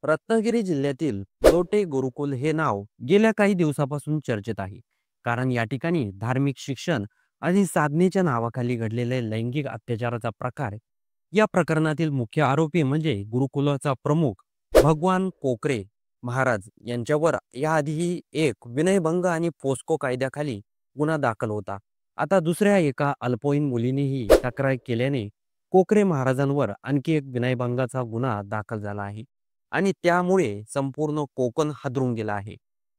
रत्नागिरी जिल्ह्यातील लोटे गुरुकुल हे नाव गेल्या काही दिवसापासून चर्चेत आहे. कारण या ठिकाणी धार्मिक शिक्षण आणि साधनेच्या नावाखाली घडलेले लैंगिक अत्याचाराचा प्रकार. या प्रकरणातील मुख्य आरोपी म्हणजे गुरुकुलाचा प्रमुख भगवान कोकरे महाराज यांच्यावर याआधीही एक विनयभंग आणि पोस्को कायद्याखाली गुन्हा दाखल होता. आता दुसऱ्या एका अल्पवयीन मुलीनेही तक्रार केल्याने कोकरे महाराजांवर आणखी एक विनयभंगाचा गुन्हा दाखल झाला आहे. आणि त्यामुळे संपूर्ण कोकण हादरून गेला आहे.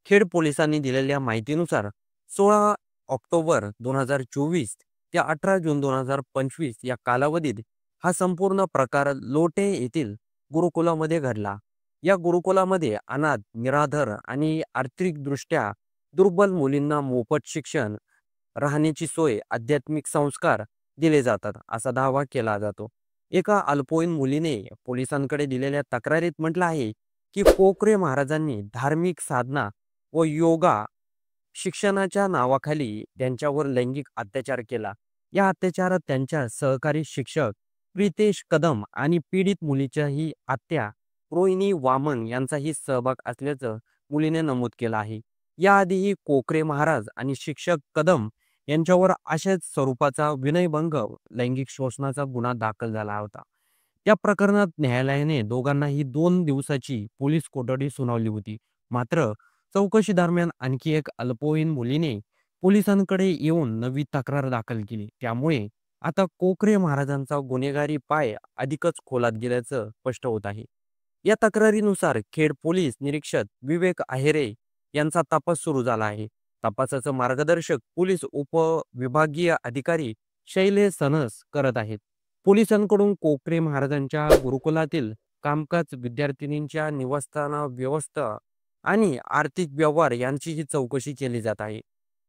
खेड पोलिसांनी दिलेल्या माहितीनुसार 16 ऑक्टोबर 2024 ते 18 जून 2025 या कालावधीत हा संपूर्ण प्रकार लोटे येथील गुरुकुलामध्ये घडला. या गुरुकुलामध्ये अनाथ, निराधार आणि आर्थिकदृष्ट्या दुर्बल मुलींना मोफत शिक्षण, राहण्याची सोय, आध्यात्मिक संस्कार दिले जातात, असा दावा केला जातो. एका अल्पवयीन मुलीने पोलिसांकडे दिलेल्या तक्रारीत म्हटलं आहे की कोकरे महाराजांनी धार्मिक साधना व योगा शिक्षणाच्या नावाखाली त्यांच्यावर लैंगिक अत्याचार केला. या अत्याचारात त्यांच्या सहकारी शिक्षक प्रितेश कदम आणि पीडित मुलीच्याही आत्या रोहिणी वामन यांचाही सहभाग असल्याचं मुलीने नमूद केलं आहे. याआधीही कोकरे महाराज आणि शिक्षक कदम यांच्यावर अशाच स्वरूपाचा विनयभंग लैंगिक शोषणाचा गुन्हा दाखल झाला होता. या प्रकरणात न्यायालयाने दोघांनाही 2 दिवसाची पोलीस कोठडी सुनावली होती. मात्र चौकशी दरम्यान आणखी एक अल्पवयीन मुलीने पोलिसांकडे येऊन नवी तक्रार दाखल केली. त्यामुळे आता कोकरे महाराजांचा गुन्हेगारी पाय अधिकच खोलात गेल्याचं स्पष्ट होत आहे. या तक्रारीनुसार खेड पोलीस निरीक्षक विवेक आहेरे यांचा तपास सुरू झाला आहे. तपासाचं मार्गदर्शक पोलीस उपविभागीय अधिकारी शैलेश सनस करत आहेत. पोलिसांकडून कोकरे महाराजांच्या गुरुकुलातील कामकाज, विद्यार्थिनींच्या निवासस्थान व्यवस्था आणि आर्थिक व्यवहार यांचीही चौकशी केली जात आहे.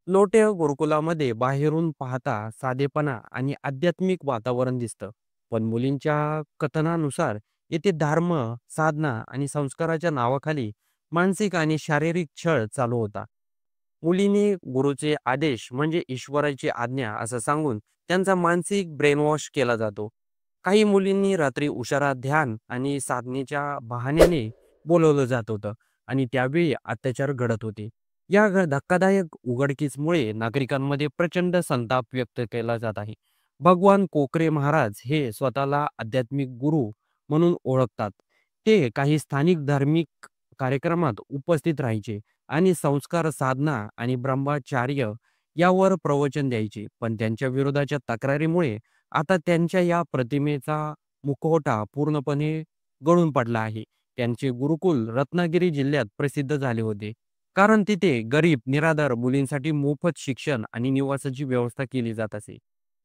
लोटे गुरुकुलामध्ये बाहेरून पाहता साधेपणा आणि आध्यात्मिक वातावरण दिसतं, पण मुलींच्या कथनानुसार येथे धर्म, साधना आणि संस्काराच्या नावाखाली मानसिक आणि शारीरिक छळ चालू होता. मुलीने गुरुचे आदेश म्हणजे ईश्वराची आज्ञा असं सांगून त्यांचा मानसिक ब्रेनवॉश केला जातो. काही मुलींनी रात्री उशिरा ध्यान आणि साधनेच्या बहाण्याने बोलवलं जात होतं आणि त्यावेळी अत्याचार घडत होते. या धक्कादायक उघडकीसमुळे नागरिकांमध्ये प्रचंड संताप व्यक्त केला जात आहे. भगवान कोकरे महाराज हे स्वतःला आध्यात्मिक गुरु म्हणून ओळखतात. ते काही स्थानिक धार्मिक कार्यक्रमात उपस्थित राहायचे आणि संस्कार, साधना आणि ब्रह्मचार्य यावर प्रवचन द्यायचे. पण त्यांच्या विरोधाच्या तक्रारीमुळे आता त्यांच्या या प्रतिमेचा मुखवटा पूर्णपणे गळून पडला आहे. त्यांचे गुरुकुल रत्नागिरी जिल्ह्यात प्रसिद्ध झाले होते, कारण तिथे गरीब, निराधार मुलींसाठी मोफत शिक्षण आणि निवासाची व्यवस्था केली जात असे,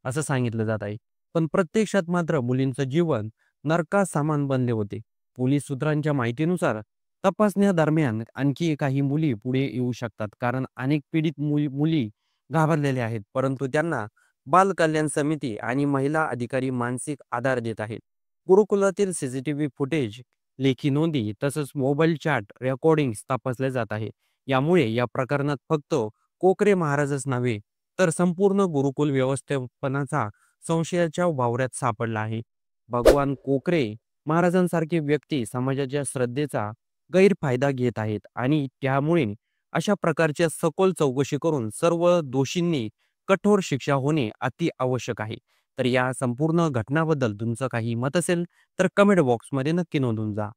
असं सांगितलं जात आहे. पण प्रत्यक्षात मात्र मुलींचं जीवन नरकास समान बनले होते. पोलीस सूत्रांच्या माहितीनुसार तपासण्यादरम्यान आणखी काही मुली पुढे येऊ शकतात, कारण अनेक पीडित मुली घाबरलेल्या आहेत, परंतु त्यांना बाल कल्याण समिती आणि महिला अधिकारी मानसिक आधार देत आहेत. गुरुकुलातील सीसीटीव्ही फुटेज, लेखी नोंदी तसंच मोबाईल चॅट रेकॉर्डिंग्स तपासले जात आहे. यामुळे या प्रकरणात फक्त कोकरे महाराजच नव्हे, तर संपूर्ण गुरुकुल व्यवस्थापनाचा संशयाच्या वावऱ्यात सापडला आहे. भगवान कोकरे महाराजांसारखे व्यक्ती समाजाच्या श्रद्धेचा गैरफायदा घेत आहेत आणि त्यामुळे अशा प्रकारच्या सखोल चौकशी करून सर्व दोषींनी कठोर शिक्षा होणे अति आवश्यक आहे. तर या संपूर्ण घटनाबद्दल तुमचं काही मत असेल तर कमेंट बॉक्समध्ये नक्की नोंदवून जा.